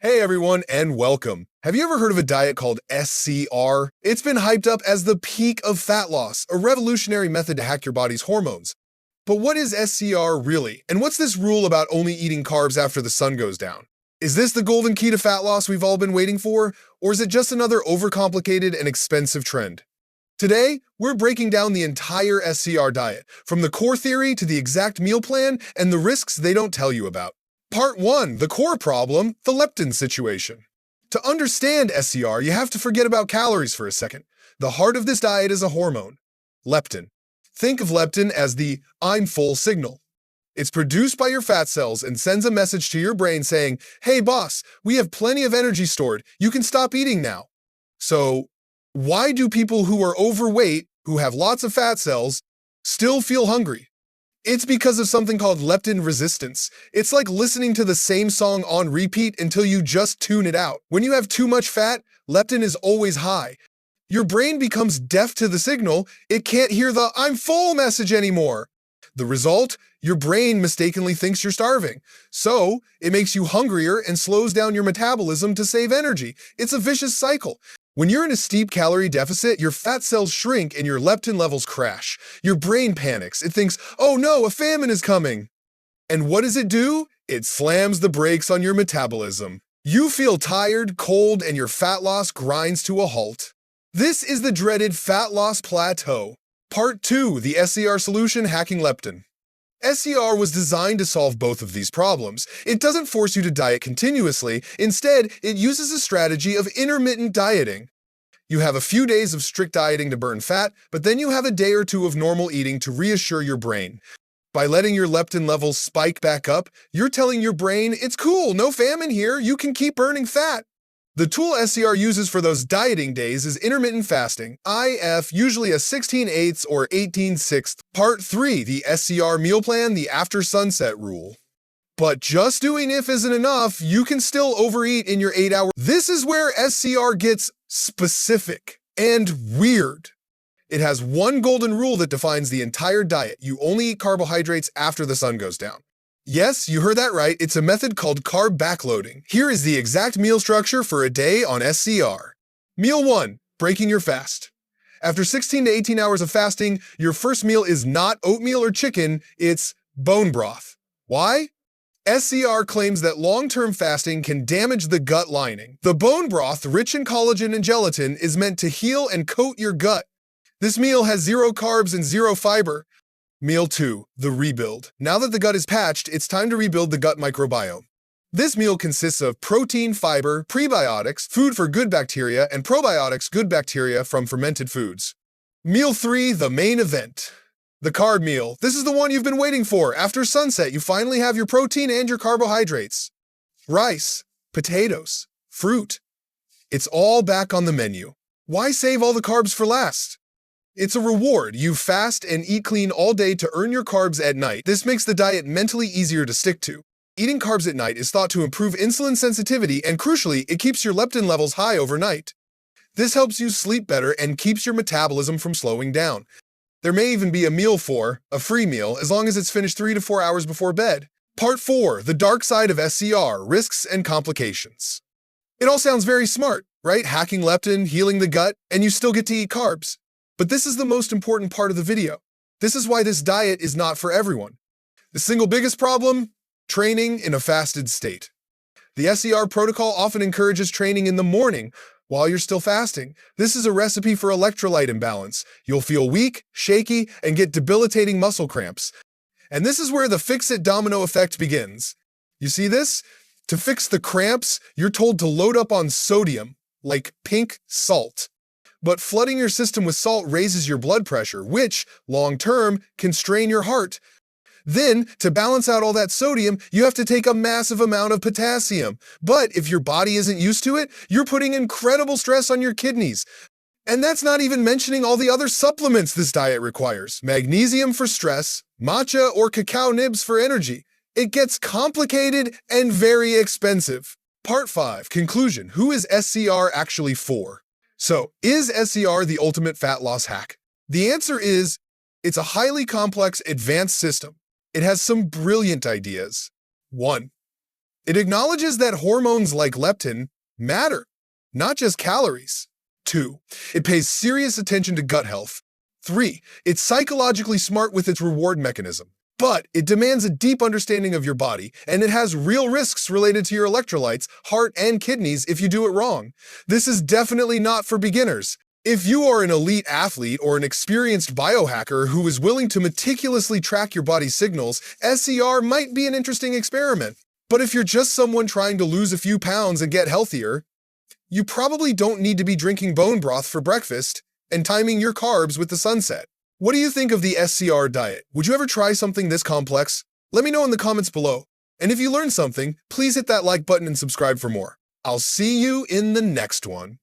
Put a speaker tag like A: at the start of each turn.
A: Hey everyone, and welcome. Have you ever heard of a diet called SCR? It's been hyped up as the peak of fat loss, a revolutionary method to hack your body's hormones. But what is SCR really? And what's this rule about only eating carbs after the sun goes down? Is this the golden key to fat loss we've all been waiting for? Or is it just another overcomplicated and expensive trend? Today, we're breaking down the entire SCR diet, from the core theory to the exact meal plan and the risks they don't tell you about. Part 1, the core problem, the leptin situation. To understand SCR, you have to forget about calories for a second. The heart of this diet is a hormone, leptin. Think of leptin as the "I'm full" signal. It's produced by your fat cells and sends a message to your brain saying, "Hey boss, we have plenty of energy stored. You can stop eating now." So, why do people who are overweight, who have lots of fat cells, still feel hungry? It's because of something called leptin resistance. It's like listening to the same song on repeat until you just tune it out. When you have too much fat, leptin is always high. Your brain becomes deaf to the signal. It can't hear the "I'm full" message anymore. The result? Your brain mistakenly thinks you're starving. So, it makes you hungrier and slows down your metabolism to save energy. It's a vicious cycle. When you're in a steep calorie deficit, your fat cells shrink and your leptin levels crash. Your brain panics. It thinks, "Oh no, a famine is coming." And what does it do? It slams the brakes on your metabolism. You feel tired, cold, and your fat loss grinds to a halt. This is the dreaded fat loss plateau. Part 2, the SCR solution, hacking leptin. SCR was designed to solve both of these problems. It doesn't force you to diet continuously. Instead, it uses a strategy of intermittent dieting. You have a few days of strict dieting to burn fat, but then you have a day or two of normal eating to reassure your brain. By letting your leptin levels spike back up, you're telling your brain, "It's cool, no famine here, you can keep burning fat." The tool SCR uses for those dieting days is intermittent fasting, IF, usually a 16/8 or 18/6. Part 3, the SCR meal plan, the after sunset rule. But just doing IF isn't enough, you can still overeat in your 8 hours. This is where SCR gets specific and weird. It has one golden rule that defines the entire diet. You only eat carbohydrates after the sun goes down. Yes, you heard that right. It's a method called carb backloading. Here is the exact meal structure for a day on SCR. Meal 1, breaking your fast. After 16 to 18 hours of fasting, your first meal is not oatmeal or chicken, it's bone broth. Why? SCR claims that long-term fasting can damage the gut lining. The bone broth, rich in collagen and gelatin, is meant to heal and coat your gut. This meal has 0 carbs and 0 fiber. Meal 2, the rebuild. Now that the gut is patched, it's time to rebuild the gut microbiome. This meal consists of protein, fiber, prebiotics, food for good bacteria, and probiotics, good bacteria from fermented foods. Meal 3, the main event. The carb meal. This is the one you've been waiting for. After sunset, you finally have your protein and your carbohydrates. Rice, potatoes, fruit. It's all back on the menu. Why save all the carbs for last? It's a reward. You fast and eat clean all day to earn your carbs at night. This makes the diet mentally easier to stick to. Eating carbs at night is thought to improve insulin sensitivity, and crucially, it keeps your leptin levels high overnight. This helps you sleep better and keeps your metabolism from slowing down. There may even be a meal 4, a free meal, as long as it's finished 3 to 4 hours before bed. Part 4, the dark side of SCR, risks and complications. It all sounds very smart, right? Hacking leptin, healing the gut, and you still get to eat carbs. But this is the most important part of the video. This is why this diet is not for everyone. The single biggest problem? Training in a fasted state. The SCR protocol often encourages training in the morning while you're still fasting. This is a recipe for electrolyte imbalance. You'll feel weak, shaky, and get debilitating muscle cramps. And this is where the fix-it domino effect begins. You see this? To fix the cramps, you're told to load up on sodium, like pink salt. But flooding your system with salt raises your blood pressure, which, long-term, can strain your heart. Then, to balance out all that sodium, you have to take a massive amount of potassium. But if your body isn't used to it, you're putting incredible stress on your kidneys. And that's not even mentioning all the other supplements this diet requires. Magnesium for stress, matcha or cacao nibs for energy. It gets complicated and very expensive. Part 5, conclusion. Who is SCR actually for? So, is SCR the ultimate fat loss hack? The answer is, it's a highly complex, advanced system. It has some brilliant ideas. 1. It acknowledges that hormones like leptin matter, not just calories. 2. It pays serious attention to gut health. 3. It's psychologically smart with its reward mechanism. But it demands a deep understanding of your body, and it has real risks related to your electrolytes, heart, and kidneys if you do it wrong. This is definitely not for beginners. If you are an elite athlete or an experienced biohacker who is willing to meticulously track your body's signals, SCR might be an interesting experiment. But if you're just someone trying to lose a few pounds and get healthier, you probably don't need to be drinking bone broth for breakfast and timing your carbs with the sunset. What do you think of the SCR diet? Would you ever try something this complex? Let me know in the comments below. And if you learned something, please hit that like button and subscribe for more. I'll see you in the next one.